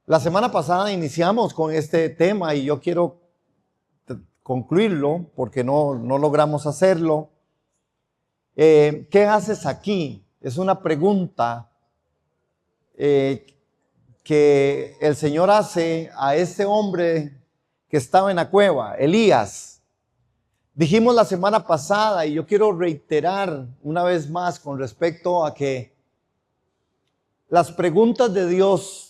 La semana pasada iniciamos con este tema y yo quiero concluirlo porque no logramos hacerlo. ¿Qué haces aquí? Es una pregunta que el Señor hace a este hombre que estaba en la cueva, Elías. Dijimos la semana pasada y yo quiero reiterar una vez más con respecto a que las preguntas de Dios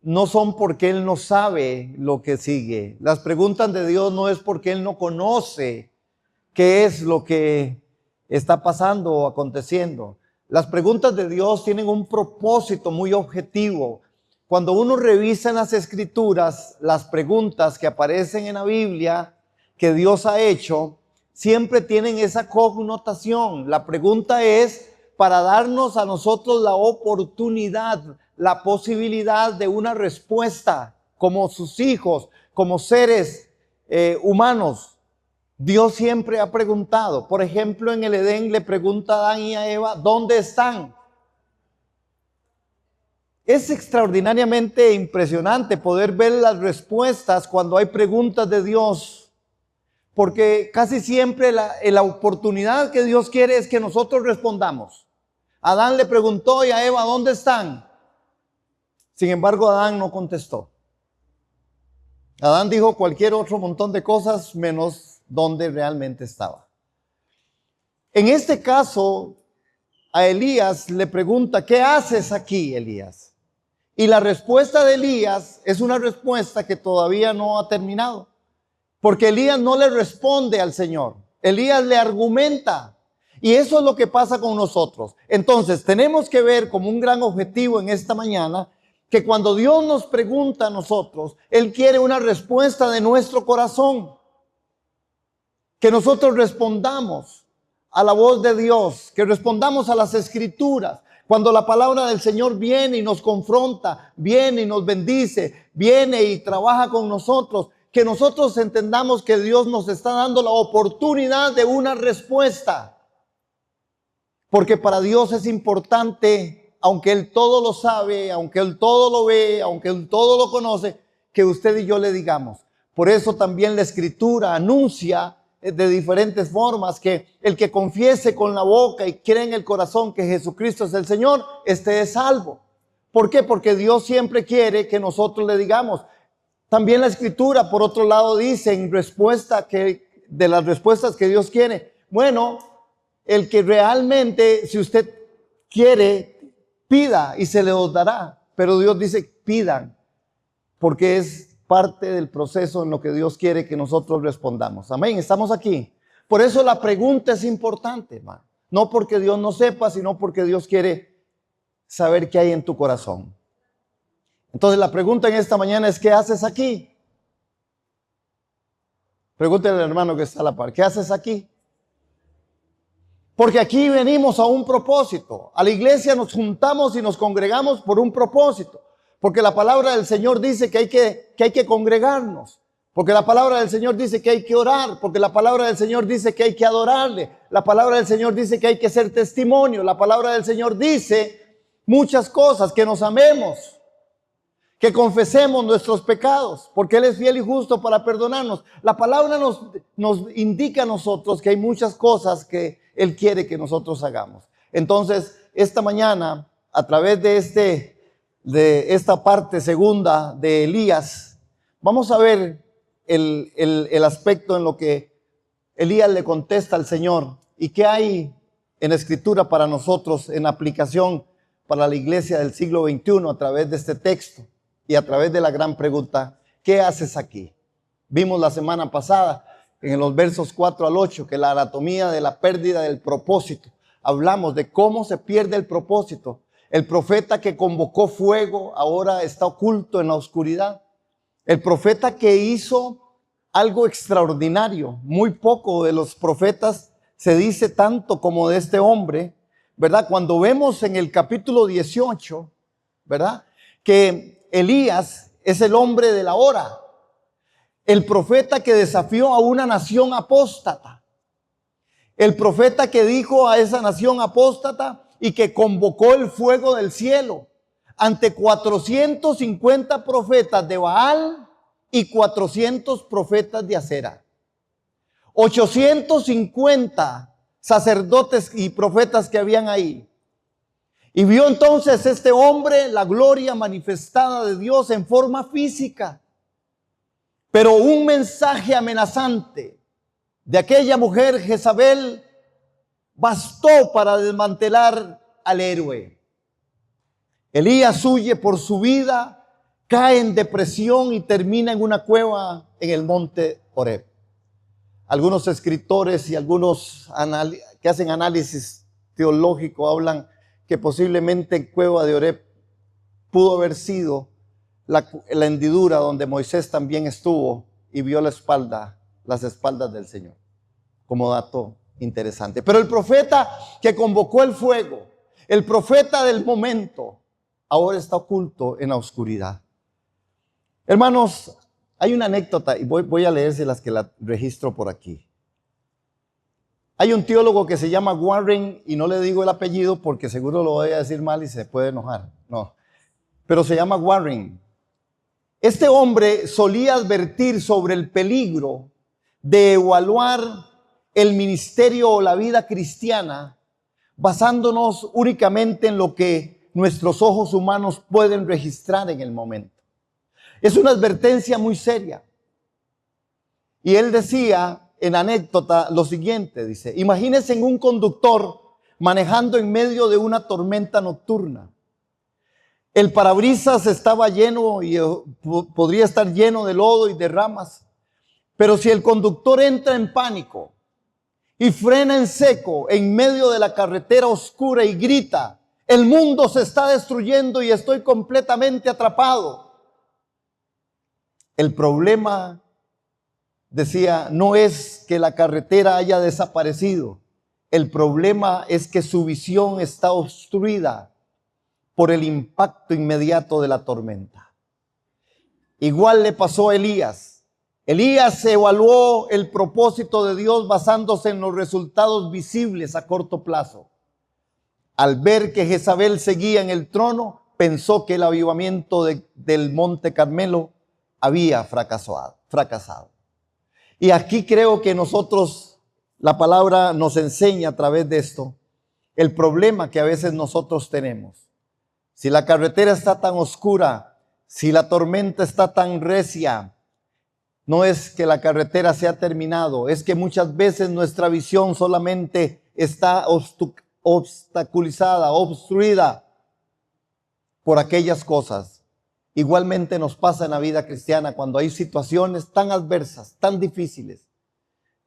no son porque Él no sabe lo que sigue. Las preguntas de Dios no es porque Él no conoce qué es lo que está pasando o aconteciendo. Las preguntas de Dios tienen un propósito muy objetivo. Cuando uno revisa en las Escrituras las preguntas que aparecen en la Biblia que Dios ha hecho, siempre tienen esa connotación. La pregunta es para darnos a nosotros la oportunidad, la posibilidad de una respuesta como sus hijos, como seres humanos. Dios siempre ha preguntado. Por ejemplo, en el Edén le pregunta a Adán y a Eva, ¿dónde están? Es extraordinariamente impresionante poder ver las respuestas cuando hay preguntas de Dios, porque casi siempre la oportunidad que Dios quiere es que nosotros respondamos. Adán le preguntó y a Eva, ¿dónde están? Sin embargo, Adán no contestó. Adán dijo cualquier otro montón de cosas menos dónde realmente estaba. En este caso, a Elías le pregunta, ¿qué haces aquí, Elías? Y la respuesta de Elías es una respuesta que todavía no ha terminado. Porque Elías no le responde al Señor. Elías le argumenta. Y eso es lo que pasa con nosotros. Entonces, tenemos que ver como un gran objetivo en esta mañana que cuando Dios nos pregunta a nosotros, Él quiere una respuesta de nuestro corazón. Que nosotros respondamos a la voz de Dios, que respondamos a las Escrituras. Cuando la palabra del Señor viene y nos confronta, viene y nos bendice, viene y trabaja con nosotros, que nosotros entendamos que Dios nos está dando la oportunidad de una respuesta. Porque para Dios es importante, aunque Él todo lo sabe, aunque Él todo lo ve, aunque Él todo lo conoce, que usted y yo le digamos. Por eso también la Escritura anuncia de diferentes formas que el que confiese con la boca y cree en el corazón que Jesucristo es el Señor, este es salvo. ¿Por qué? Porque Dios siempre quiere que nosotros le digamos. También la Escritura, por otro lado, dice en respuesta de las respuestas que Dios quiere. Bueno, el que realmente, si usted quiere, pida y se le os dará. Pero Dios dice, pidan, porque es parte del proceso en lo que Dios quiere que nosotros respondamos. Amén, estamos aquí. Por eso la pregunta es importante, hermano. No porque Dios no sepa, sino porque Dios quiere saber qué hay en tu corazón. Entonces la pregunta en esta mañana es, ¿qué haces aquí? Pregúntale al hermano que está a la par, ¿qué haces aquí? Porque aquí venimos a un propósito. A la iglesia nos juntamos y nos congregamos por un propósito. Porque la palabra del Señor dice que hay que congregarnos. Porque la palabra del Señor dice que hay que orar. Porque la palabra del Señor dice que hay que adorarle. La palabra del Señor dice que hay que ser testimonio. La palabra del Señor dice muchas cosas, que nos amemos, que confesemos nuestros pecados, porque Él es fiel y justo para perdonarnos. La palabra nos indica a nosotros que hay muchas cosas que Él quiere que nosotros hagamos. Entonces, esta mañana, a través de esta parte segunda de Elías, vamos a ver el aspecto en lo que Elías le contesta al Señor y qué hay en la Escritura para nosotros en aplicación para la iglesia del siglo XXI a través de este texto y a través de la gran pregunta, ¿qué haces aquí? Vimos la semana pasada en los versos 4 al 8 que la anatomía de la pérdida del propósito. Hablamos de cómo se pierde el propósito. El profeta que convocó fuego ahora está oculto en la oscuridad. El profeta que hizo algo extraordinario. Muy poco de los profetas se dice tanto como de este hombre, ¿verdad? Cuando vemos en el capítulo 18, ¿verdad? Que Elías es el hombre de la hora. El profeta que desafió a una nación apóstata. El profeta que dijo a esa nación apóstata y que convocó el fuego del cielo ante 450 profetas de Baal y 400 profetas de Acera. 850 sacerdotes y profetas que habían ahí. Y vio entonces este hombre la gloria manifestada de Dios en forma física. Pero un mensaje amenazante de aquella mujer Jezabel bastó para desmantelar al héroe. Elías huye por su vida, cae en depresión y termina en una cueva en el monte Horeb. Algunos escritores y algunos que hacen análisis teológico hablan que posiblemente en cueva de Horeb pudo haber sido la hendidura donde Moisés también estuvo y vio las espaldas del Señor, como dato interesante. Pero el profeta que convocó el fuego, el profeta del momento, ahora está oculto en la oscuridad. Hermanos, hay una anécdota y voy a leérselas que la registro por aquí. Hay un teólogo que se llama Warren, y no le digo el apellido porque seguro lo voy a decir mal y se puede enojar. No, pero se llama Warren. Este hombre solía advertir sobre el peligro de evaluar el ministerio o la vida cristiana basándonos únicamente en lo que nuestros ojos humanos pueden registrar en el momento. Es una advertencia muy seria. Y él decía en anécdota lo siguiente, dice: imagínense en un conductor manejando en medio de una tormenta nocturna. El parabrisas estaba lleno y podría estar lleno de lodo y de ramas. Pero si el conductor entra en pánico y frena en seco en medio de la carretera oscura y grita: el mundo se está destruyendo y estoy completamente atrapado. El problema, decía, no es que la carretera haya desaparecido. El problema es que su visión está obstruida por el impacto inmediato de la tormenta. Igual le pasó a Elías. Elías evaluó el propósito de Dios basándose en los resultados visibles a corto plazo. Al ver que Jezabel seguía en el trono, pensó que el avivamiento del monte Carmelo había fracasado. Y aquí creo que nosotros, la palabra nos enseña a través de esto, el problema que a veces nosotros tenemos. Si la carretera está tan oscura, si la tormenta está tan recia, no es que la carretera se ha terminado, es que muchas veces nuestra visión solamente está obstaculizada, obstruida por aquellas cosas. Igualmente nos pasa en la vida cristiana cuando hay situaciones tan adversas, tan difíciles.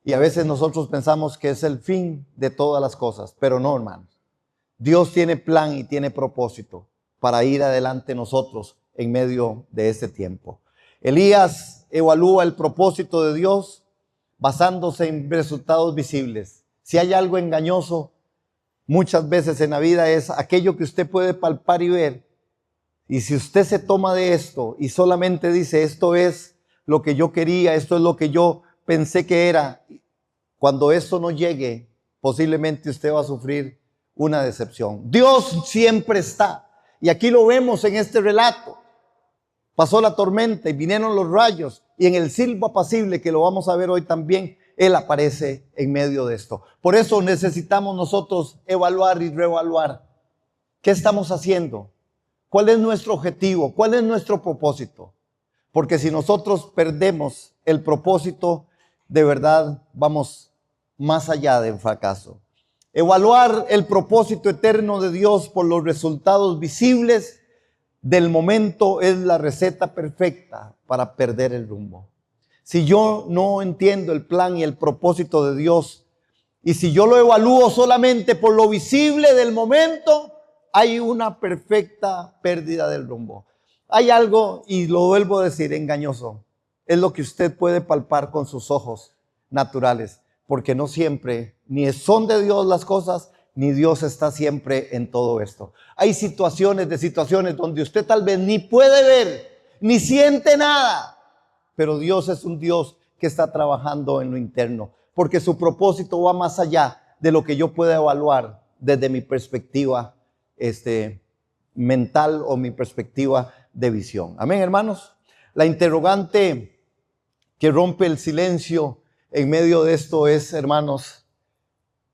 Y a veces nosotros pensamos que es el fin de todas las cosas, pero no, hermanos. Dios tiene plan y tiene propósito para ir adelante nosotros en medio de este tiempo. Elías evalúa el propósito de Dios basándose en resultados visibles. Si hay algo engañoso, muchas veces en la vida es aquello que usted puede palpar y ver. Y si usted se toma de esto y solamente dice: esto es lo que yo quería, esto es lo que yo pensé que era, cuando esto no llegue, posiblemente usted va a sufrir una decepción. Dios siempre está. Y aquí lo vemos en este relato. Pasó la tormenta y vinieron los rayos, y en el silbo apacible, que lo vamos a ver hoy también, Él aparece en medio de esto. Por eso necesitamos nosotros evaluar y reevaluar. ¿Qué estamos haciendo? ¿Cuál es nuestro objetivo? ¿Cuál es nuestro propósito? Porque si nosotros perdemos el propósito, de verdad vamos más allá del fracaso. Evaluar el propósito eterno de Dios por los resultados visibles del momento es la receta perfecta para perder el rumbo. Si yo no entiendo el plan y el propósito de Dios, y si yo lo evalúo solamente por lo visible del momento, hay una perfecta pérdida del rumbo. Hay algo, y lo vuelvo a decir, engañoso. Es lo que usted puede palpar con sus ojos naturales, porque no siempre, ni son de Dios las cosas, ni Dios está siempre en todo esto. Hay situaciones donde usted tal vez ni puede ver, ni siente nada, pero Dios es un Dios que está trabajando en lo interno, porque su propósito va más allá de lo que yo pueda evaluar desde mi perspectiva mental o mi perspectiva de visión. Amén, hermanos. La interrogante que rompe el silencio en medio de esto es, hermanos,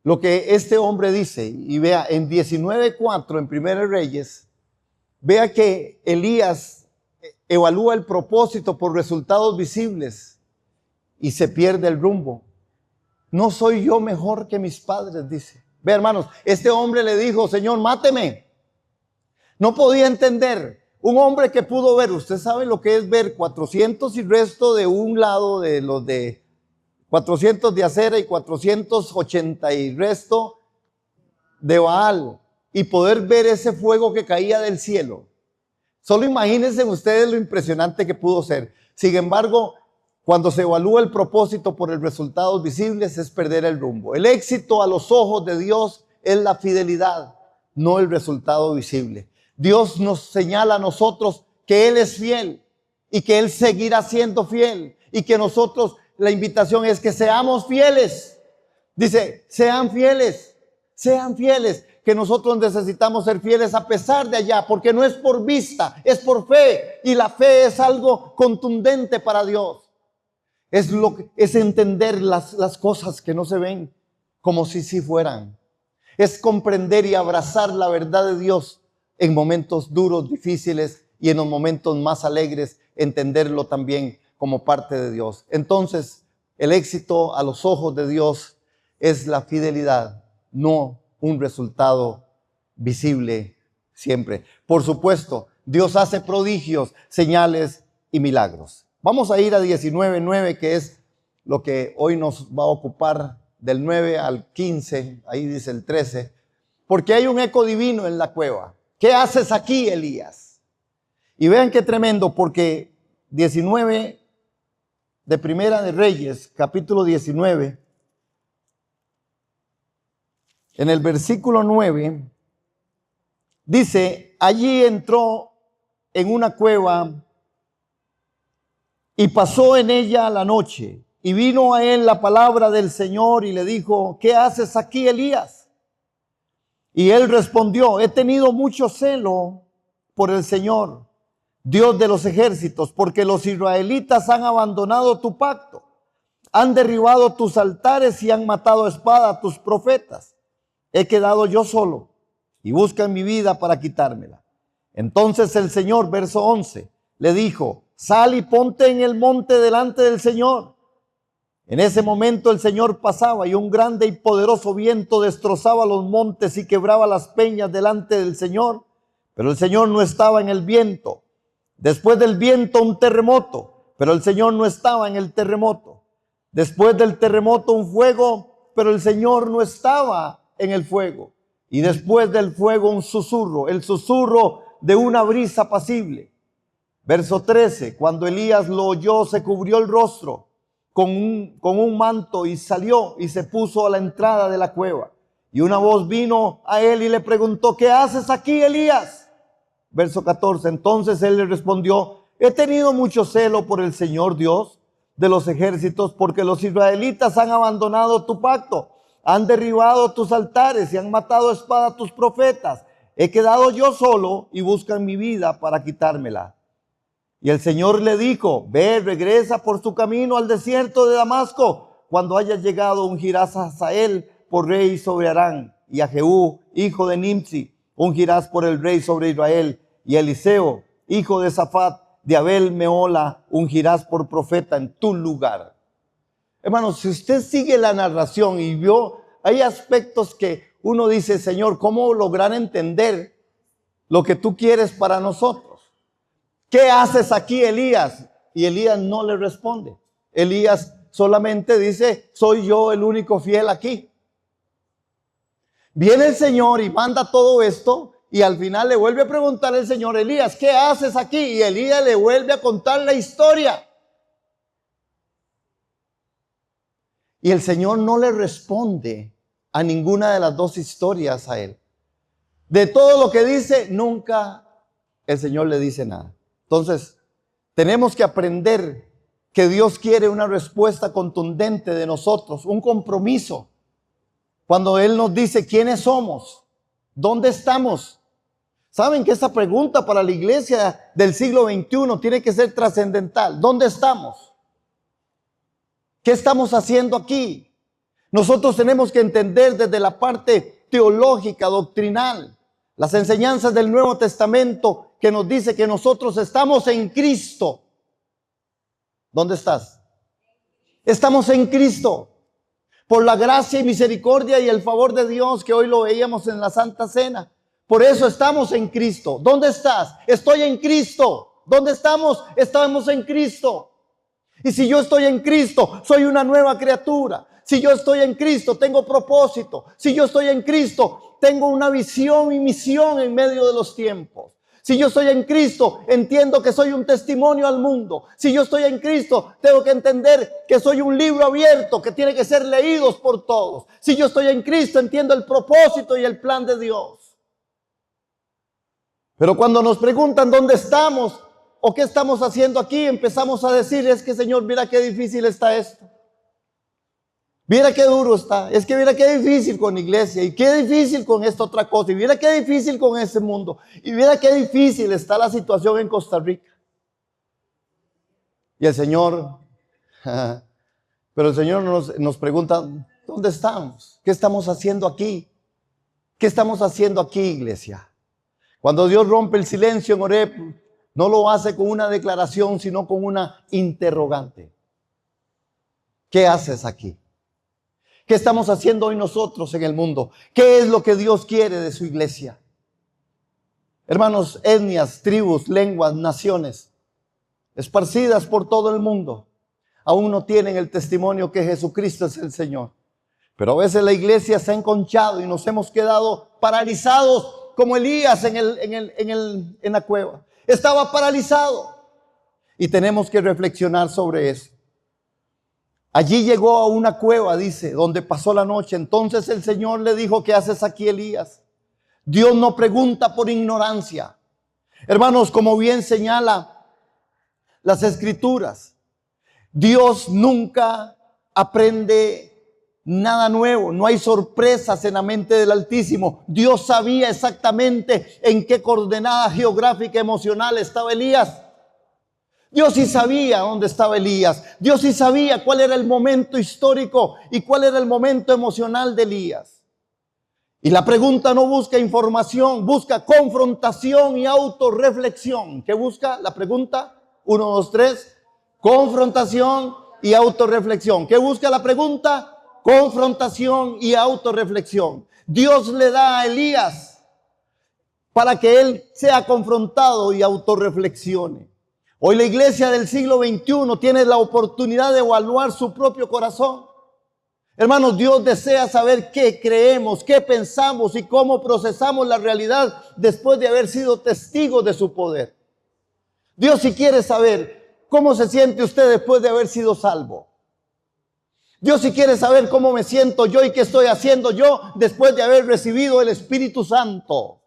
lo que este hombre dice. Y vea, en 19:4, en Primera Reyes, vea que Elías evalúa el propósito por resultados visibles y se pierde el rumbo. No soy yo mejor que mis padres, dice. Ve, hermanos, este hombre le dijo, Señor, máteme. No podía entender. Un hombre que pudo ver, usted sabe lo que es ver 400 y resto de un lado, de los de 400 de Acera y 480 y resto de Baal, y poder ver ese fuego que caía del cielo. Solo imagínense ustedes lo impresionante que pudo ser. Sin embargo, cuando se evalúa el propósito por el resultados visibles, es perder el rumbo. El éxito a los ojos de Dios es la fidelidad, no el resultado visible. Dios nos señala a nosotros que Él es fiel y que Él seguirá siendo fiel, y que nosotros, la invitación es que seamos fieles. Dice, sean fieles, que nosotros necesitamos ser fieles a pesar de allá, porque no es por vista, es por fe, y la fe es algo contundente para Dios. Es entender las cosas que no se ven como si sí fueran. Es comprender y abrazar la verdad de Dios en momentos duros, difíciles, y en los momentos más alegres, entenderlo también como parte de Dios. Entonces, el éxito a los ojos de Dios es la fidelidad, no un resultado visible siempre. Por supuesto, Dios hace prodigios, señales y milagros. Vamos a ir a 19:9, que es lo que hoy nos va a ocupar, del 9 al 15, ahí dice el 13, porque hay un eco divino en la cueva. ¿Qué haces aquí, Elías? Y vean qué tremendo, porque 19 de Primera de Reyes, capítulo 19, en el versículo 9, dice, allí entró en una cueva y pasó en ella la noche, y vino a él la palabra del Señor y le dijo, ¿qué haces aquí, Elías? Y él respondió, he tenido mucho celo por el Señor, Dios de los ejércitos, porque los israelitas han abandonado tu pacto, han derribado tus altares y han matado a espada a tus profetas. He quedado yo solo y buscan mi vida para quitármela. Entonces el Señor, verso 11, le dijo, sal y ponte en el monte delante del Señor. En ese momento el Señor pasaba y un grande y poderoso viento destrozaba los montes y quebraba las peñas delante del Señor, pero el Señor no estaba en el viento. Después del viento un terremoto, pero el Señor no estaba en el terremoto. Después del terremoto un fuego, pero el Señor no estaba en el fuego. Y después del fuego un susurro, el susurro de una brisa apacible. Verso 13, cuando Elías lo oyó, se cubrió el rostro con un manto y salió y se puso a la entrada de la cueva. Y una voz vino a él y le preguntó, ¿qué haces aquí, Elías? Verso 14, entonces él le respondió, he tenido mucho celo por el Señor Dios de los ejércitos, porque los israelitas han abandonado tu pacto, han derribado tus altares y han matado a espada a tus profetas. He quedado yo solo y buscan mi vida para quitármela. Y el Señor le dijo, ve, regresa por su camino al desierto de Damasco. Cuando hayas llegado, ungirás a Hazael por rey sobre Aram, y a Jehú, hijo de Nimsi, ungirás por el rey sobre Israel, y a Eliseo, hijo de Safat, de Abel Meola, ungirás por profeta en tu lugar. Hermanos, si usted sigue la narración y vio, hay aspectos que uno dice, Señor, ¿cómo lograr entender lo que tú quieres para nosotros? ¿Qué haces aquí, Elías? Y Elías no le responde. Elías solamente dice, soy yo el único fiel aquí. Viene el Señor y manda todo esto, y al final le vuelve a preguntar el Señor, Elías, ¿qué haces aquí? Y Elías le vuelve a contar la historia. Y el Señor no le responde a ninguna de las dos historias a él. De todo lo que dice, nunca el Señor le dice nada. Entonces, tenemos que aprender que Dios quiere una respuesta contundente de nosotros, un compromiso. Cuando Él nos dice quiénes somos, dónde estamos, Saben que esa pregunta para la iglesia del siglo XXI tiene que ser trascendental. ¿Dónde estamos? ¿Qué estamos haciendo aquí? Nosotros tenemos que entender desde la parte teológica, doctrinal, las enseñanzas del Nuevo Testamento que nos dice que nosotros estamos en Cristo. ¿Dónde estás? Estamos en Cristo. Por la gracia y misericordia y el favor de Dios, que hoy lo veíamos en la Santa Cena. Por eso estamos en Cristo. ¿Dónde estás? Estoy en Cristo. ¿Dónde estamos? Estamos en Cristo. Y si yo estoy en Cristo, soy una nueva criatura. Si yo estoy en Cristo, tengo propósito. Si yo estoy en Cristo, tengo una visión y misión en medio de los tiempos. Si yo estoy en Cristo, entiendo que soy un testimonio al mundo. Si yo estoy en Cristo, tengo que entender que soy un libro abierto que tiene que ser leído por todos. Si yo estoy en Cristo, entiendo el propósito y el plan de Dios. Pero cuando nos preguntan dónde estamos o qué estamos haciendo aquí, empezamos a decir, es que Señor, mira qué difícil está esto. Mira qué duro está. Es que mira qué difícil con la iglesia. Y qué difícil con esta otra cosa. Y mira qué difícil con ese mundo. Y mira qué difícil está la situación en Costa Rica. Y el Señor, pero el Señor nos pregunta, ¿dónde estamos? ¿Qué estamos haciendo aquí? ¿Qué estamos haciendo aquí, iglesia? Cuando Dios rompe el silencio en Horeb, no lo hace con una declaración, sino con una interrogante. ¿Qué haces aquí? ¿Qué estamos haciendo hoy nosotros en el mundo? ¿Qué es lo que Dios quiere de su iglesia? Hermanos, etnias, tribus, lenguas, naciones, esparcidas por todo el mundo, aún no tienen el testimonio que Jesucristo es el Señor. Pero a veces la iglesia se ha enconchado y nos hemos quedado paralizados como Elías en la cueva. Estaba paralizado y tenemos que reflexionar sobre eso. Allí llegó a una cueva, dice, donde pasó la noche. Entonces el Señor le dijo, ¿qué haces aquí, Elías? Dios no pregunta por ignorancia. Hermanos, como bien señala las Escrituras, Dios nunca aprende nada nuevo. No hay sorpresas en la mente del Altísimo. Dios sabía exactamente en qué coordenada geográfica emocional estaba Elías. Dios sí sabía dónde estaba Elías. Dios sí sabía cuál era el momento histórico y cuál era el momento emocional de Elías. Y la pregunta no busca información, busca confrontación y autorreflexión. ¿Qué busca la pregunta? 1, 2, 3. Confrontación y autorreflexión. ¿Qué busca la pregunta? Confrontación y autorreflexión. Dios le da a Elías para que él sea confrontado y autorreflexione. Hoy la iglesia del siglo XXI tiene la oportunidad de evaluar su propio corazón. Hermanos, Dios desea saber qué creemos, qué pensamos y cómo procesamos la realidad después de haber sido testigos de su poder. Dios sí quiere saber cómo se siente usted después de haber sido salvo. Dios sí quiere saber cómo me siento yo y qué estoy haciendo yo después de haber recibido el Espíritu Santo.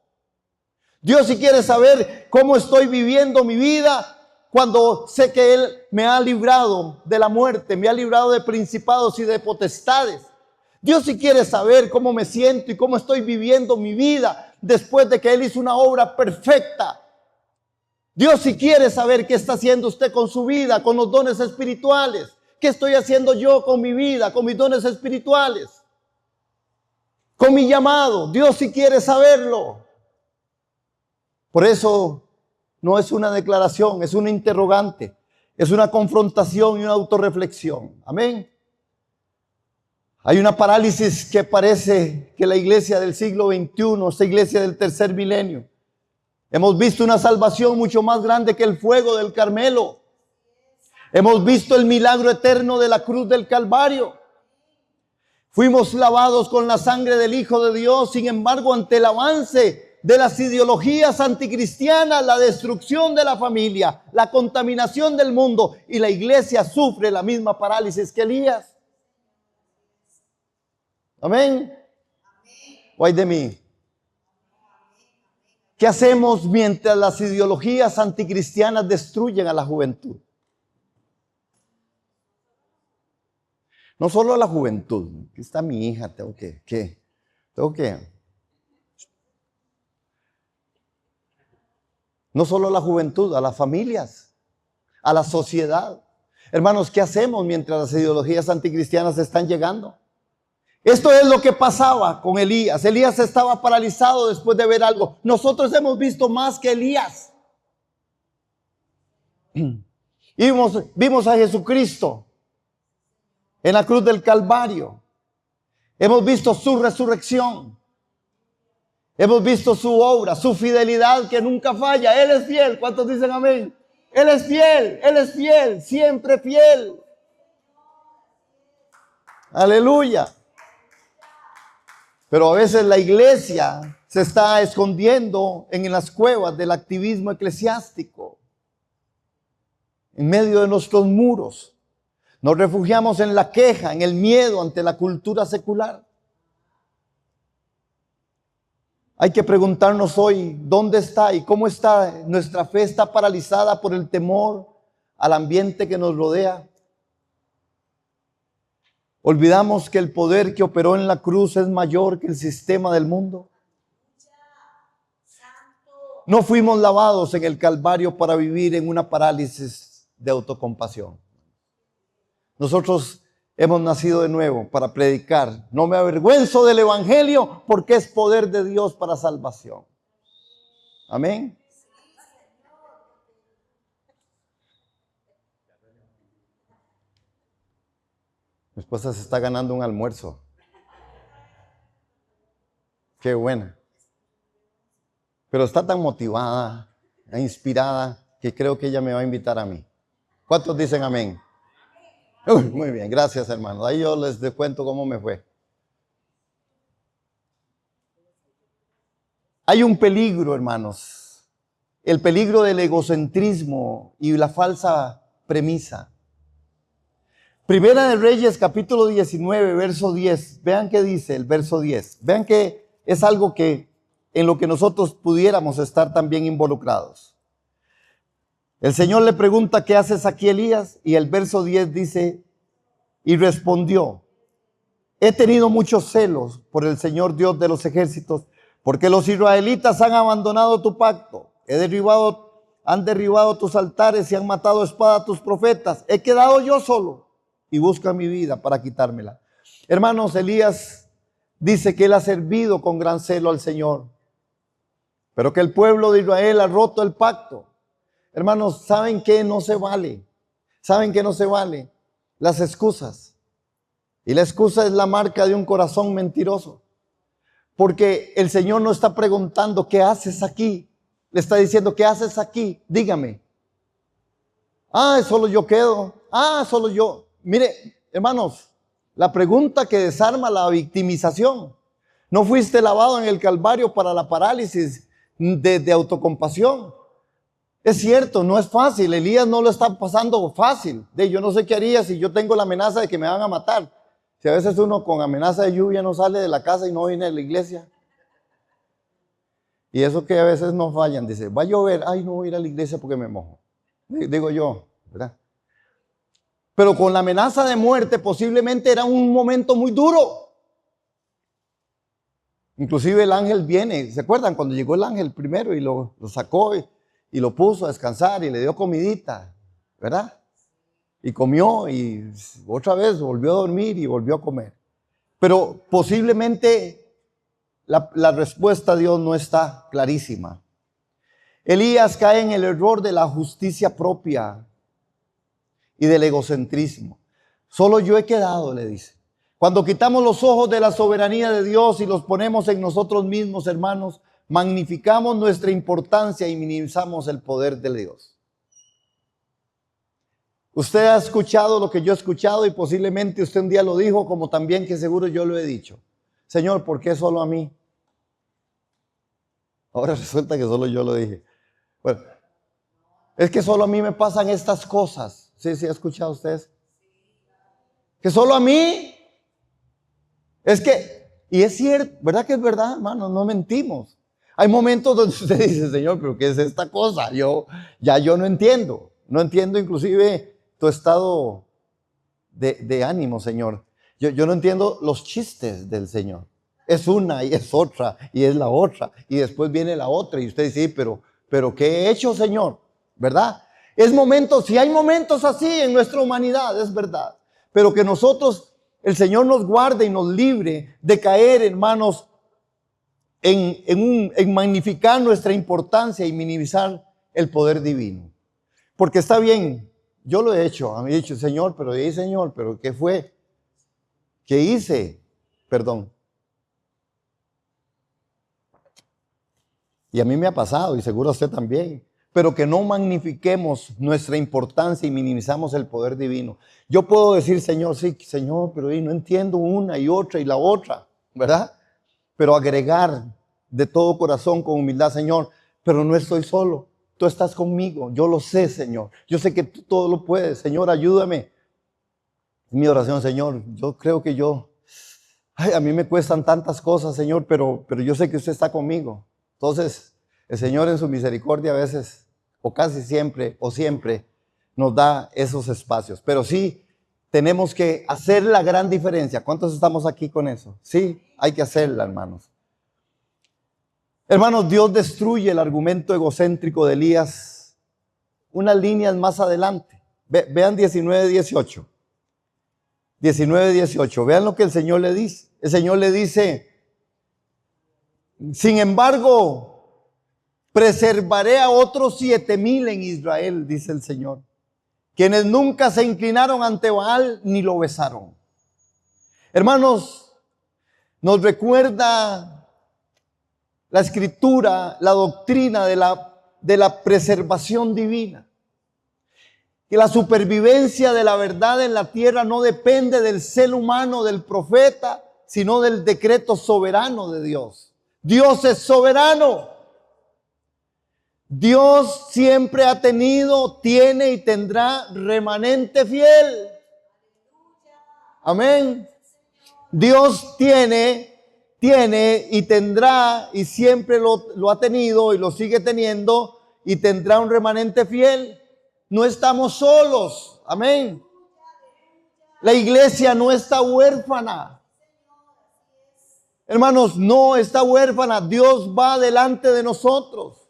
Dios sí quiere saber cómo estoy viviendo mi vida cuando sé que Él me ha librado de la muerte, me ha librado de principados y de potestades. Dios sí quiere saber cómo me siento y cómo estoy viviendo mi vida después de que Él hizo una obra perfecta. Dios sí quiere saber qué está haciendo usted con su vida, con los dones espirituales. ¿Qué estoy haciendo yo con mi vida, con mis dones espirituales? Con mi llamado. Dios sí quiere saberlo. Por eso no es una declaración, es una interrogante, es una confrontación y una autorreflexión. Amén. Hay una parálisis que parece que la iglesia del siglo XXI, esta iglesia del tercer milenio, hemos visto una salvación mucho más grande que el fuego del Carmelo. Hemos visto el milagro eterno de la cruz del Calvario. Fuimos lavados con la sangre del Hijo de Dios. Sin embargo, ante el avance de las ideologías anticristianas, la destrucción de la familia, la contaminación del mundo, y la iglesia sufre la misma parálisis que Elías. Amén. Ay de mí. ¿Qué hacemos mientras las ideologías anticristianas destruyen a la juventud? No solo a la juventud. Aquí está mi hija, tengo que No solo a la juventud, a las familias, a la sociedad. Hermanos, ¿qué hacemos mientras las ideologías anticristianas están llegando? Esto es lo que pasaba con Elías. Elías estaba paralizado después de ver algo. Nosotros hemos visto más que Elías. Y vimos a Jesucristo en la cruz del Calvario. Hemos visto su resurrección. Hemos visto su obra, su fidelidad que nunca falla. Él es fiel. ¿Cuántos dicen amén? Él es fiel, siempre fiel. Aleluya. Pero a veces la iglesia se está escondiendo en las cuevas del activismo eclesiástico. En medio de nuestros muros. Nos refugiamos en la queja, en el miedo ante la cultura secular. Hay que preguntarnos hoy, ¿dónde está y cómo está? Nuestra fe está paralizada por el temor al ambiente que nos rodea. Olvidamos que el poder que operó en la cruz es mayor que el sistema del mundo. No fuimos lavados en el Calvario para vivir en una parálisis de autocompasión. Nosotros hemos nacido de nuevo para predicar. No me avergüenzo del evangelio porque es poder de Dios para salvación. Amén. Mi esposa se está ganando un almuerzo. Qué buena. Pero está tan motivada, inspirada, que creo que ella me va a invitar a mí. ¿Cuántos dicen amén? Muy bien, gracias hermanos. Ahí yo les cuento cómo me fue. Hay un peligro, hermanos. El peligro del egocentrismo y la falsa premisa. Primera de Reyes, capítulo 19, verso 10. Vean qué dice el verso 10. Vean que es algo que en lo que nosotros pudiéramos estar también involucrados. El Señor le pregunta, ¿qué haces aquí, Elías? Y el verso 10 dice, y respondió, he tenido muchos celos por el Señor Dios de los ejércitos, porque los israelitas han abandonado tu pacto, han derribado tus altares y han matado a espada a tus profetas. He quedado yo solo y buscan mi vida para quitármela. Hermanos, Elías dice que él ha servido con gran celo al Señor, pero que el pueblo de Israel ha roto el pacto. Hermanos, ¿saben qué no se vale? ¿Saben qué no se vale? Las excusas. Y la excusa es la marca de un corazón mentiroso. Porque el Señor no está preguntando, ¿qué haces aquí? Le está diciendo, ¿qué haces aquí? Dígame. Solo yo quedo. Solo yo. Mire, hermanos, la pregunta que desarma la victimización. ¿No fuiste lavado en el Calvario para la parálisis de autocompasión? Es cierto, no es fácil. Elías no lo está pasando fácil. Yo no sé qué haría si yo tengo la amenaza de que me van a matar. Si a veces uno con amenaza de lluvia no sale de la casa y no viene a la iglesia. Y eso que a veces nos fallan. Dice, va a llover. No voy a ir a la iglesia porque me mojo. Digo yo, ¿verdad? Pero con la amenaza de muerte posiblemente era un momento muy duro. Inclusive el ángel viene. ¿Se acuerdan cuando llegó el ángel primero y lo sacó y lo puso a descansar y le dio comidita, ¿verdad? Y comió y otra vez volvió a dormir y volvió a comer. Pero posiblemente la respuesta a Dios no está clarísima. Elías cae en el error de la justicia propia y del egocentrismo. Solo yo he quedado, le dice. Cuando quitamos los ojos de la soberanía de Dios y los ponemos en nosotros mismos, hermanos, magnificamos nuestra importancia y minimizamos el poder de Dios. Usted ha escuchado lo que yo he escuchado y posiblemente usted un día lo dijo, como también que seguro yo lo he dicho. Señor, ¿por qué solo a mí? Ahora resulta que solo yo lo dije. Bueno, es que solo a mí me pasan estas cosas. ¿Sí ha escuchado ustedes? Que solo a mí. Es que, y es cierto, ¿verdad que es verdad, hermano? No mentimos. Hay momentos donde usted dice, Señor, ¿pero qué es esta cosa? Yo no entiendo. No entiendo inclusive tu estado de ánimo, Señor. Yo no entiendo los chistes del Señor. Es una y es otra y es la otra. Y después viene la otra y usted dice, sí, pero pero ¿qué he hecho, Señor? ¿Verdad? Es momento, si hay momentos así en nuestra humanidad, es verdad, pero que nosotros, el Señor nos guarde y nos libre de caer, hermanos, en magnificar nuestra importancia y minimizar el poder divino. Porque está bien, yo lo he hecho, me he dicho, Señor, pero ¿qué fue? ¿Qué hice? Perdón. Y a mí me ha pasado, y seguro a usted también. Pero que no magnifiquemos nuestra importancia y minimizamos el poder divino. Yo puedo decir, Señor, sí, Señor, pero no entiendo una y otra y la otra, ¿verdad? Pero agregar de todo corazón con humildad, Señor, pero no estoy solo. Tú estás conmigo, yo lo sé, Señor. Yo sé que tú todo lo puedes, Señor, ayúdame. Mi oración, Señor, yo creo que a mí me cuestan tantas cosas, Señor, pero yo sé que usted está conmigo. Entonces, el Señor en su misericordia a veces, o casi siempre, o siempre, nos da esos espacios. Pero sí, tenemos que hacer la gran diferencia. ¿Cuántos estamos aquí con eso? Sí, hay que hacerla, hermanos. Hermanos, Dios destruye el argumento egocéntrico de Elías unas líneas más adelante. Vean 19:18. 19:18. Vean lo que el Señor le dice. El Señor le dice, sin embargo, preservaré a otros 7,000 en Israel, dice el Señor, quienes nunca se inclinaron ante Baal ni lo besaron. Hermanos, nos recuerda la Escritura, la doctrina de la preservación divina. Que la supervivencia de la verdad en la tierra no depende del celo humano del profeta, sino del decreto soberano de Dios. Dios es soberano. Dios siempre ha tenido, tiene y tendrá remanente fiel. Amén. Dios tiene y tendrá y siempre lo ha tenido y lo sigue teniendo y tendrá un remanente fiel. No estamos solos. Amén. La iglesia no está huérfana. Hermanos, no está huérfana. Dios va delante de nosotros.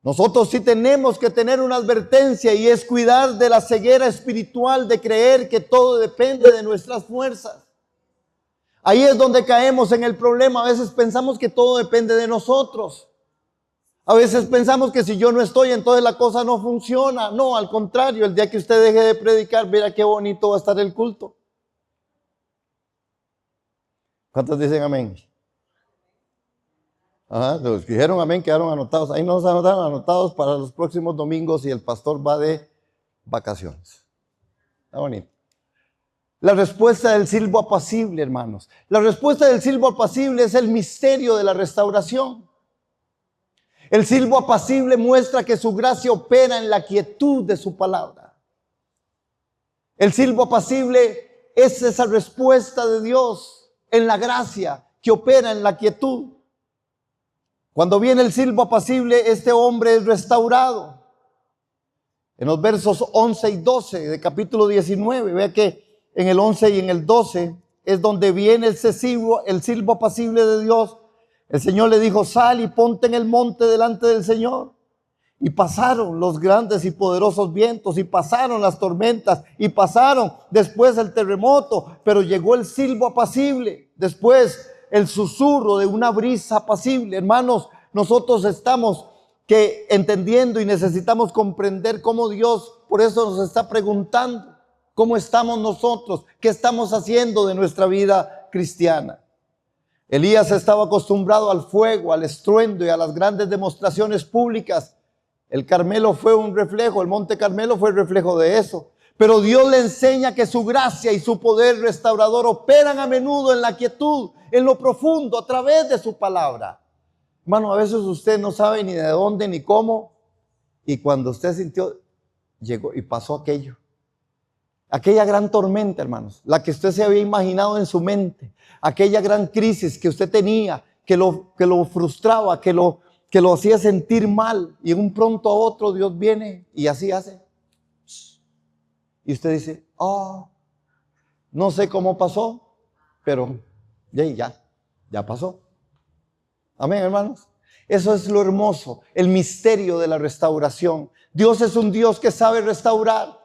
Nosotros sí tenemos que tener una advertencia y es cuidar de la ceguera espiritual de creer que todo depende de nuestras fuerzas. Ahí es donde caemos en el problema. A veces pensamos que todo depende de nosotros. A veces pensamos que si yo no estoy, entonces la cosa no funciona. No, al contrario, el día que usted deje de predicar, verá qué bonito va a estar el culto. ¿Cuántos dicen amén? Ajá, los que dijeron amén quedaron anotados. Ahí nos anotaron anotados para los próximos domingos y el pastor va de vacaciones. Está bonito. La respuesta del silbo apacible, hermanos. La respuesta del silbo apacible es el misterio de la restauración. El silbo apacible muestra que su gracia opera en la quietud de su palabra. El silbo apacible es esa respuesta de Dios en la gracia que opera en la quietud. Cuando viene el silbo apacible, este hombre es restaurado. En los versos 11 y 12 de capítulo 19, vea que en el 11 y en el 12 es donde viene el silbo apacible de Dios. El Señor le dijo, sal y ponte en el monte delante del Señor. Y pasaron los grandes y poderosos vientos, y pasaron las tormentas, y pasaron después el terremoto, pero llegó el silbo apacible, después el susurro de una brisa apacible. Hermanos, nosotros estamos entendiendo y necesitamos comprender cómo Dios, por eso nos está preguntando, ¿cómo estamos nosotros? ¿Qué estamos haciendo de nuestra vida cristiana? Elías estaba acostumbrado al fuego, al estruendo y a las grandes demostraciones públicas. El Carmelo fue un reflejo, el Monte Carmelo fue el reflejo de eso. Pero Dios le enseña que su gracia y su poder restaurador operan a menudo en la quietud, en lo profundo, a través de su palabra. Hermano, a veces usted no sabe ni de dónde ni cómo. Y cuando usted sintió, llegó y pasó aquello. Aquella gran tormenta, hermanos, la que usted se había imaginado en su mente. Aquella gran crisis que usted tenía, que lo frustraba, que lo hacía sentir mal. Y de un pronto a otro Dios viene y así hace. Y usted dice, no sé cómo pasó, pero ya pasó. Amén, hermanos. Eso es lo hermoso, el misterio de la restauración. Dios es un Dios que sabe restaurar.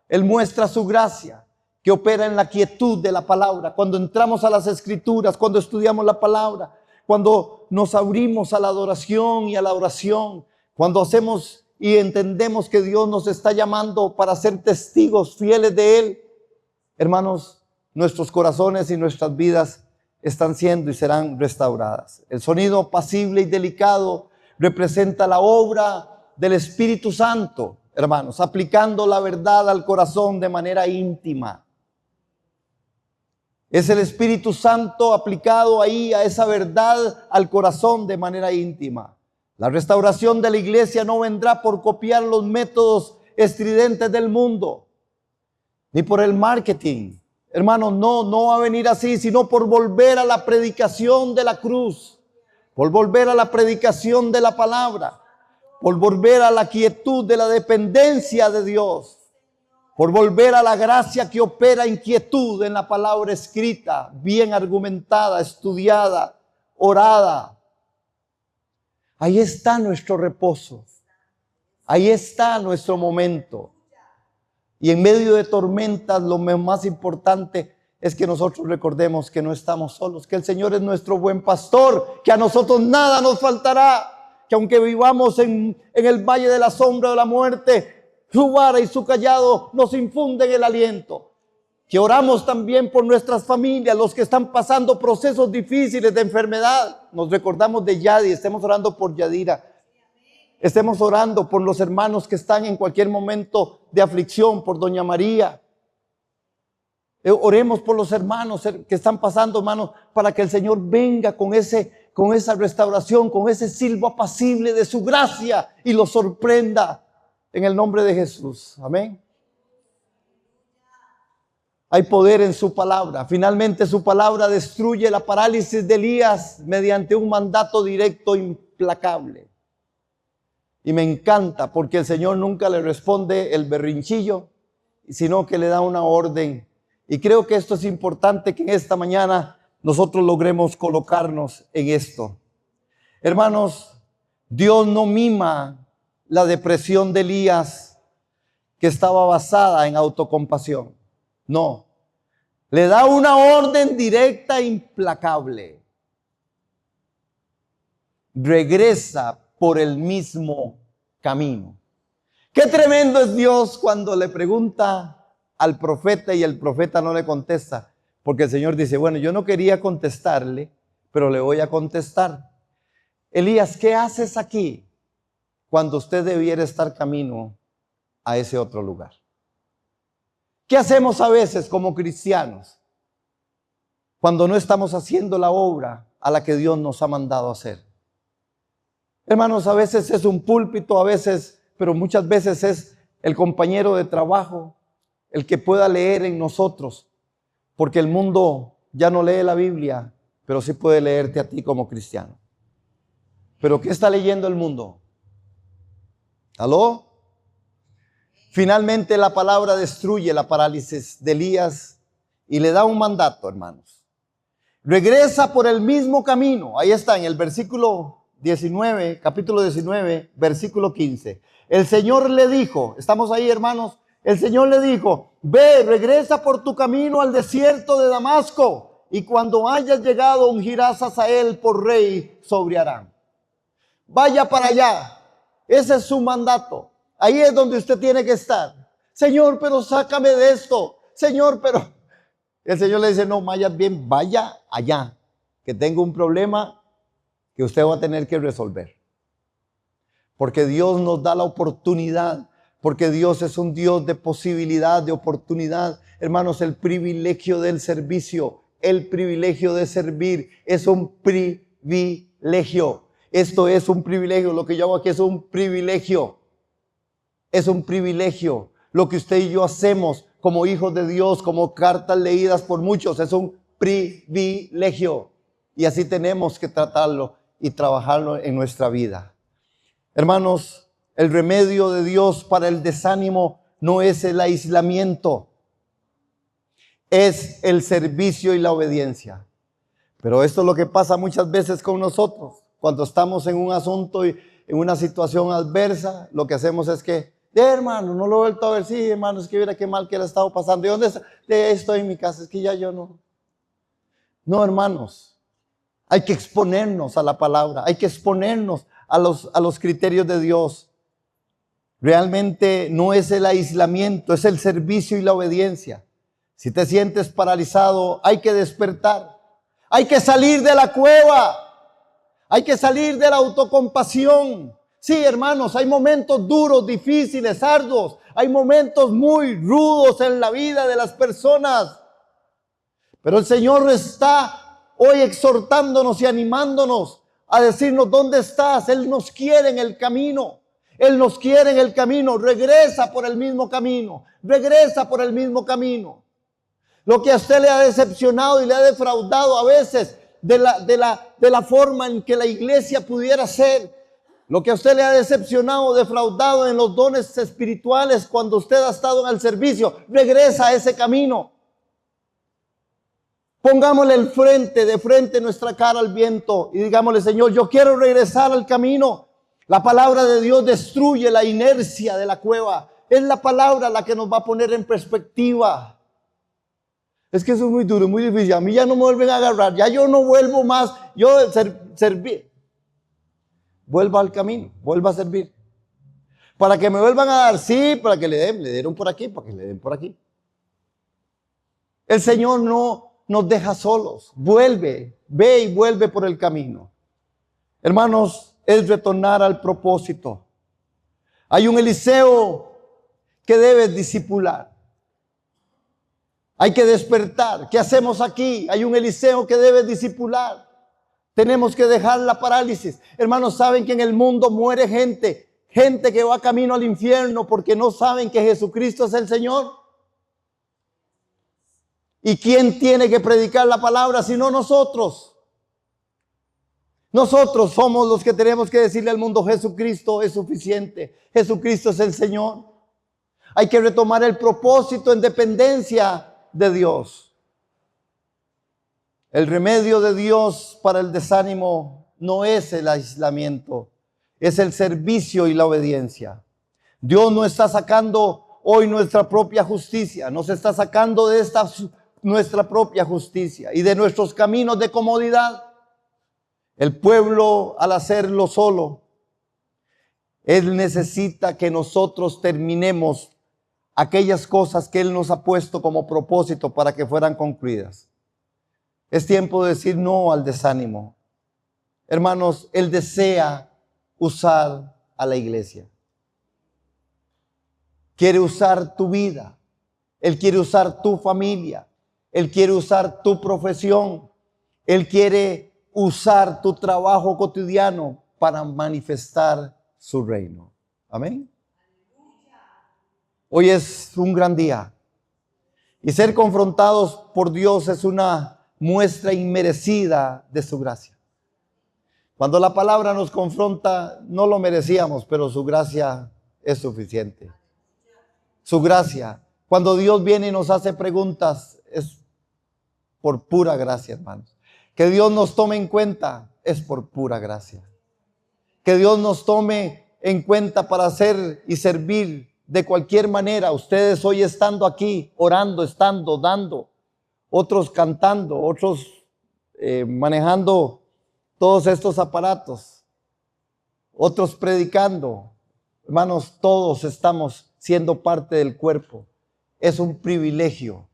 Él muestra su gracia, que opera en la quietud de la palabra. Cuando entramos a las Escrituras, cuando estudiamos la palabra, cuando nos abrimos a la adoración y a la oración, cuando hacemos y entendemos que Dios nos está llamando para ser testigos fieles de Él, hermanos, nuestros corazones y nuestras vidas están siendo y serán restauradas. El sonido apacible y delicado representa la obra del Espíritu Santo, hermanos, aplicando la verdad al corazón de manera íntima. Es el Espíritu Santo aplicado ahí a esa verdad al corazón de manera íntima. La restauración de la iglesia no vendrá por copiar los métodos estridentes del mundo, ni por el marketing. Hermanos, no va a venir así, sino por volver a la predicación de la cruz, por volver a la predicación de la palabra, por volver a la quietud de la dependencia de Dios, por volver a la gracia que opera en quietud en la palabra escrita, bien argumentada, estudiada, orada. Ahí está nuestro reposo, ahí está nuestro momento. Y en medio de tormentas, lo más importante es que nosotros recordemos que no estamos solos, que el Señor es nuestro buen pastor, que a nosotros nada nos faltará, que aunque vivamos en el valle de la sombra de la muerte, su vara y su cayado nos infunden el aliento. Que oramos también por nuestras familias, los que están pasando procesos difíciles de enfermedad. Nos recordamos de Yadi, estemos orando por Yadira. Estemos orando por los hermanos que están en cualquier momento de aflicción, por doña María. Oremos por los hermanos que están pasando, hermanos, para que el Señor venga con esa restauración, con ese silbo apacible de su gracia y los sorprenda en el nombre de Jesús. Amén. Hay poder en su palabra. Finalmente su palabra destruye la parálisis de Elías mediante un mandato directo implacable. Y me encanta porque el Señor nunca le responde el berrinchillo, sino que le da una orden. Y creo que esto es importante, que en esta mañana nosotros logremos colocarnos en esto. Hermanos, Dios no mima la depresión de Elías, que estaba basada en autocompasión. No, le da una orden directa e implacable. Regresa por el mismo camino. Qué tremendo es Dios cuando le pregunta al profeta y el profeta no le contesta, porque el Señor dice, bueno, yo no quería contestarle, pero le voy a contestar. Elías, ¿qué haces aquí cuando usted debiera estar camino a ese otro lugar? ¿Qué hacemos a veces como cristianos cuando no estamos haciendo la obra a la que Dios nos ha mandado hacer? Hermanos, a veces es un púlpito, pero muchas veces es el compañero de trabajo, el que pueda leer en nosotros, porque el mundo ya no lee la Biblia, pero sí puede leerte a ti como cristiano. ¿Pero qué está leyendo el mundo? ¿Aló? Finalmente la palabra destruye la parálisis de Elías y le da un mandato, hermanos. Regresa por el mismo camino. Ahí está en el versículo 19, capítulo 19, versículo 15. El Señor le dijo, estamos ahí, hermanos, el Señor le dijo, ve, regresa por tu camino al desierto de Damasco, y cuando hayas llegado ungirás a Hazael por rey sobre Aram. Vaya para allá, ese es su mandato. Ahí es donde usted tiene que estar. Señor, pero sácame de esto. Señor, pero... El Señor le dice, no, vaya allá, que tengo un problema que usted va a tener que resolver. Porque Dios nos da la oportunidad, porque Dios es un Dios de posibilidad, de oportunidad. Hermanos, el privilegio del servicio, el privilegio de servir es un privilegio. Esto es un privilegio, lo que yo hago aquí es un privilegio. Es un privilegio. Lo que usted y yo hacemos como hijos de Dios, como cartas leídas por muchos, es un privilegio. Y así tenemos que tratarlo y trabajarlo en nuestra vida. Hermanos, el remedio de Dios para el desánimo no es el aislamiento, es el servicio y la obediencia. Pero esto es lo que pasa muchas veces con nosotros. cuando estamos en un asunto y en una situación adversa, lo que hacemos es que, hermano, no lo he vuelto a ver, sí, hermano, es que mira qué mal que le ha estado pasando. ¿Y dónde está? Estoy en mi casa, es que ya yo no. No, hermanos, hay que exponernos a la palabra, hay que exponernos a los criterios de Dios. Realmente no es el aislamiento, es el servicio y la obediencia. Si te sientes paralizado, hay que despertar. Hay que salir de la cueva. Hay que salir de la autocompasión. Sí, hermanos, hay momentos duros, difíciles, arduos. Hay momentos muy rudos en la vida de las personas. Pero el Señor está hoy exhortándonos y animándonos a decirnos, ¿dónde estás? Él nos quiere en el camino. Él nos quiere en el camino. Regresa por el mismo camino. Regresa por el mismo camino. Lo que a usted le ha decepcionado y le ha defraudado a veces de la forma en que la iglesia pudiera ser. Lo que a usted le ha decepcionado, defraudado en los dones espirituales cuando usted ha estado en el servicio. Regresa a ese camino. Pongámosle de frente nuestra cara al viento y digámosle, Señor, yo quiero regresar al camino. La palabra de Dios destruye la inercia de la cueva. Es la palabra la que nos va a poner en perspectiva. Es que eso es muy duro, muy difícil. A mí ya no me vuelven a agarrar. Ya yo no vuelvo más. Yo servir. Vuelva al camino. Vuelva a servir. Para que me vuelvan a dar. Sí, para que le dieron por aquí. Para que le den por aquí. El Señor no nos deja solos. Vuelve. Ve y vuelve por el camino. Hermanos, es retornar al propósito. Hay un Eliseo que debes discipular. Hay que despertar. ¿Qué hacemos aquí? Hay un Eliseo que debe discipular. Tenemos que dejar la parálisis. Hermanos, ¿saben que en el mundo muere gente? Gente que va camino al infierno porque no saben que Jesucristo es el Señor. ¿Y quién tiene que predicar la palabra sino nosotros? Nosotros somos los que tenemos que decirle al mundo, Jesucristo es suficiente. Jesucristo es el Señor. Hay que retomar el propósito en dependencia de Dios. El remedio de Dios para el desánimo no es el aislamiento, es el servicio y la obediencia. Dios no está sacando hoy nuestra propia justicia, nos está sacando de nuestra propia justicia y de nuestros caminos de comodidad. El pueblo, al hacerlo solo, Él necesita que nosotros terminemos aquellas cosas que Él nos ha puesto como propósito para que fueran concluidas. Es tiempo de decir no al desánimo. Hermanos, Él desea usar a la iglesia. Quiere usar tu vida. Él quiere usar tu familia. Él quiere usar tu profesión. Él quiere usar tu trabajo cotidiano para manifestar su reino. Amén. Hoy es un gran día y ser confrontados por Dios es una muestra inmerecida de su gracia. Cuando la palabra nos confronta, no lo merecíamos, pero su gracia es suficiente. Su gracia. Cuando Dios viene y nos hace preguntas, es por pura gracia, hermanos. Que Dios nos tome en cuenta es por pura gracia. Que Dios nos tome en cuenta para hacer y servir de cualquier manera. Ustedes hoy estando aquí, orando, estando, dando, otros cantando, otros manejando todos estos aparatos, otros predicando. Hermanos, todos estamos siendo parte del cuerpo. Es un privilegio,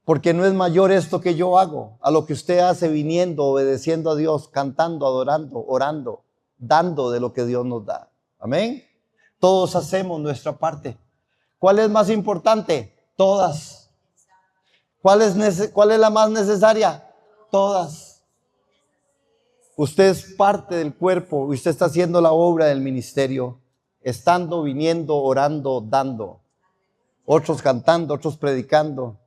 porque no es mayor esto que yo hago a lo que usted hace viniendo, obedeciendo a Dios, cantando, adorando, orando, dando de lo que Dios nos da. Amén. Todos hacemos nuestra parte. ¿Cuál es más importante? Todas. ¿Cuál es la más necesaria? Todas. Usted es parte del cuerpo. Usted está haciendo la obra del ministerio. Estando, viniendo, orando, dando. Otros cantando, otros predicando.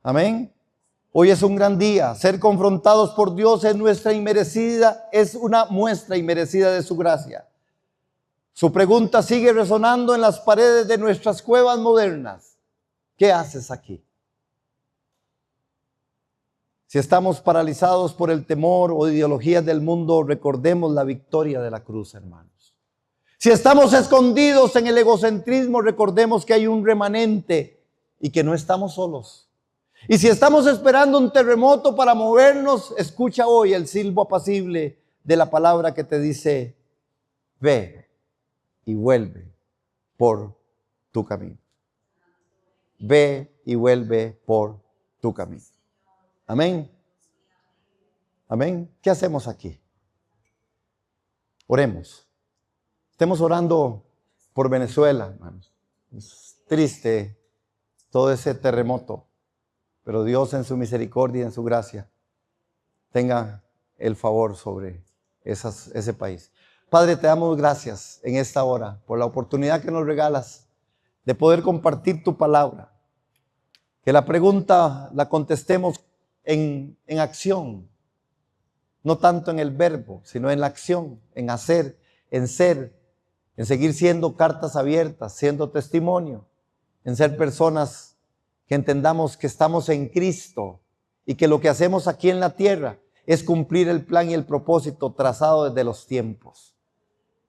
Amén. Hoy es un gran día. Ser confrontados por Dios es una muestra inmerecida de su gracia. Su pregunta sigue resonando en las paredes de nuestras cuevas modernas. ¿Qué haces aquí? Si estamos paralizados por el temor o ideologías del mundo, recordemos la victoria de la cruz, hermanos. Si estamos escondidos en el egocentrismo, recordemos que hay un remanente y que no estamos solos. Y si estamos esperando un terremoto para movernos, escucha hoy el silbo apacible de la palabra que te dice: ve y vuelve por tu camino. Ve y vuelve por tu camino. Amén. Amén. ¿Qué hacemos aquí? Oremos. Estemos orando por Venezuela, hermanos. Es triste todo ese terremoto, pero Dios en su misericordia y en su gracia tenga el favor sobre ese país. Padre, te damos gracias en esta hora por la oportunidad que nos regalas de poder compartir tu palabra. Que la pregunta la contestemos en acción, no tanto en el verbo, sino en la acción, en hacer, en ser, en seguir siendo cartas abiertas, siendo testimonio, en ser personas que entendamos que estamos en Cristo y que lo que hacemos aquí en la tierra es cumplir el plan y el propósito trazado desde los tiempos.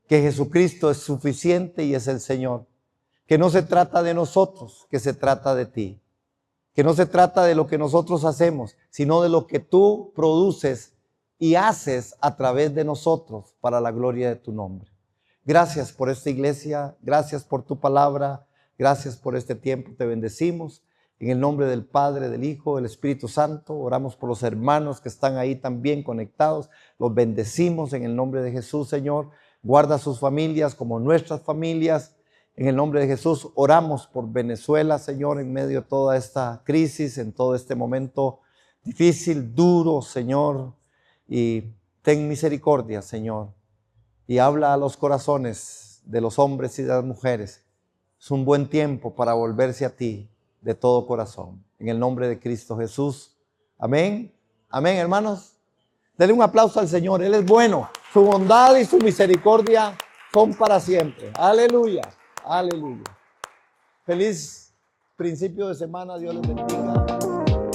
Que Jesucristo es suficiente y es el Señor. Que no se trata de nosotros, que se trata de ti. Que no se trata de lo que nosotros hacemos, sino de lo que tú produces y haces a través de nosotros para la gloria de tu nombre. Gracias por esta iglesia, gracias por tu palabra, gracias por este tiempo, te bendecimos. En el nombre del Padre, del Hijo, del Espíritu Santo, oramos por los hermanos que están ahí también conectados, los bendecimos en el nombre de Jesús, Señor. Guarda sus familias como nuestras familias. En el nombre de Jesús oramos por Venezuela, Señor, en medio de toda esta crisis, en todo este momento difícil, duro, Señor. Y ten misericordia, Señor, y habla a los corazones de los hombres y de las mujeres. Es un buen tiempo para volverse a ti de todo corazón. En el nombre de Cristo Jesús. Amén. Amén, hermanos. Denle un aplauso al Señor. Él es bueno. Su bondad y su misericordia son para siempre. Aleluya. Aleluya. Feliz principio de semana. Dios les bendiga.